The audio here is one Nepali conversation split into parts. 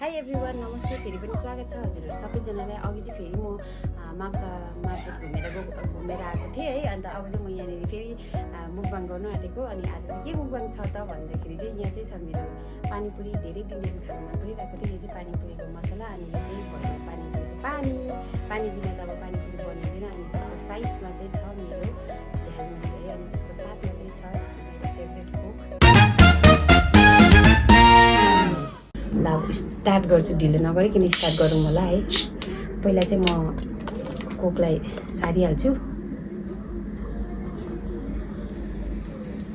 हाई एभ्रिवान, नमस्ते। फेरि पनि स्वागत छ हजुरहरू सबैजनालाई। अघि चाहिँ फेरि म माम्सा मार्केट घुमेर आएको थिएँ है। अन्त अब चाहिँ म यहाँनिर फेरि मुकबाङ गर्नु आँटेको। अनि आज चाहिँ के मुकबाङ छ त भन्दाखेरि चाहिँ यहाँ चाहिँ छ मेरो पानीपुरी। धेरै दिनदेखि खानु मन परिरहेको थियो। यो चाहिँ पानीपुरीको मसला अनि यो चाहिँ भयो पानीपुरीको पानी बिना त अब पानीपुरी बनिँदैन। अनि त्यसको साइडमा चाहिँ छ मेरो झ्यालमुरी है। अनि त्यसको साथमा चाहिँ छ मेरो फेभरेट कोक। ल स्टार्ट गर्छु, ढिलो नगरिकन स्टार्ट गरौँ होला है। पहिला चाहिँ म कोकलाई सारिहाल्छु।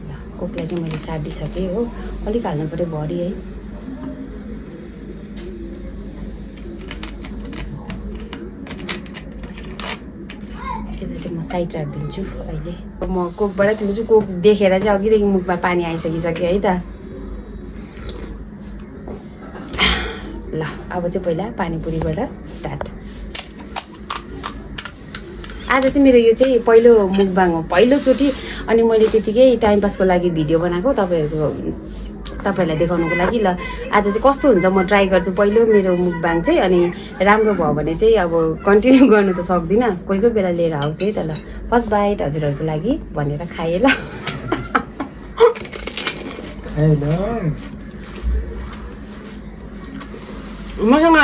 ल कोकलाई चाहिँ मैले सारिदिसकेँ हो। अलिक हाल्नु पऱ्यो भरि है। त्यसलाई चाहिँ म साइड राखिदिन्छु अहिले। म कोकबाट पिउँछु। कोक देखेर चाहिँ अघिदेखि मुखमा पानी आइसकिसक्यो है त। ल अब चाहिँ पहिला पानीपुरीबाट स्टार्ट। आज चाहिँ मेरो यो चाहिँ पहिलो मुकबाङ हो, पहिलोचोटि। अनि मैले त्यतिकै टाइम पासको लागि भिडियो बनाएको तपाईँहरूलाई देखाउनुको लागि। ल आज चाहिँ कस्तो हुन्छ म ट्राई गर्छु पहिलो मेरो मुकबाङ चाहिँ। अनि राम्रो भयो भने चाहिँ अब कन्टिन्यू गर्नु त सक्दिनँ, कोही कोही बेला लिएर आउँछु है त। ल फर्स्ट बाइट हजुरहरूको लागि भनेर खाएँ ल। मसँग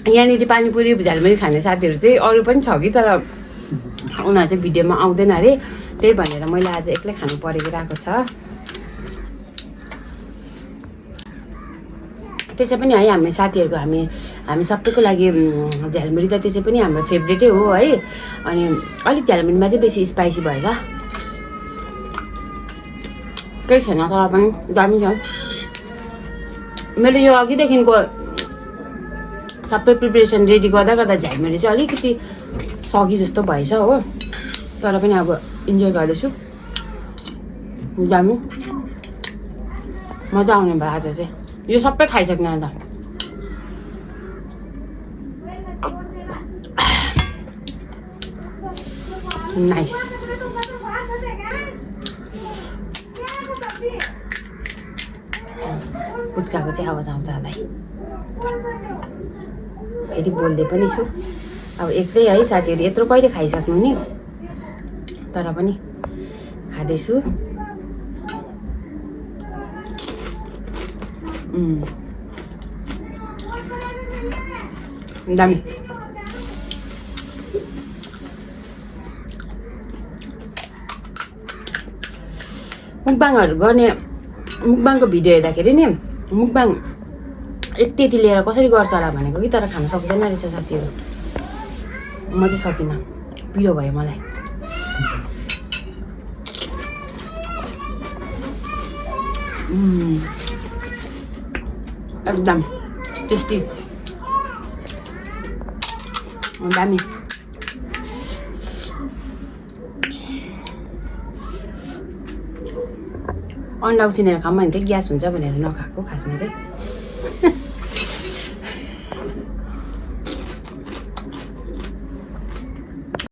यहाँनिर पानीपुरी झ्यालमुरी खाने साथीहरू चाहिँ अरू पनि छ कि, तर उनीहरू चाहिँ भिडियोमा आउँदैन अरे। त्यही भनेर मैले आज एक्लै खानु परेको रहेको छ। त्यसै पनि है हामी साथीहरूको हामी सबैको लागि झ्यालमुरी त त्यसै पनि हाम्रो फेभरेटै हो है। अनि अलिक झ्यालमुरीमा चाहिँ बेसी स्पाइसी भएछ। केही छैन तर पनि दामी छ। मेरो यो अघिदेखिको सबै प्रिपरेसन रेडी गर्दा झ्यालमुरी चाहिँ अलिकति सगी जस्तो भएछ हो। तर पनि अब इन्जोय गर्दैछु। दामी मजा आउने भयो आज चाहिँ। यो सबै खाइसक्ने अन्त। नाइस। पुच्काको चाहिँ आवाज आउँछ होला है। फेरि बोल्दै पनि छु। अब एक्लै है साथीहरू यत्रो कहिले खाइसक्नु नि, तर पनि खाँदैछु। दामी। मुकबाङहरू गर्ने मुकबाङको भिडियो हेर्दाखेरि नि मुकबाङ यति लिएर कसरी गर्छ होला भनेको कि, तर खान सक्दैन रहेछ साथीहरू। म चाहिँ सकिनँ, पिरो भयो मलाई। एकदम टेस्टी दामी। अन्डा उसिनेर खाऊँ भने चाहिँ ग्यास हुन्छ भनेर नखाएको खासमा चाहिँ।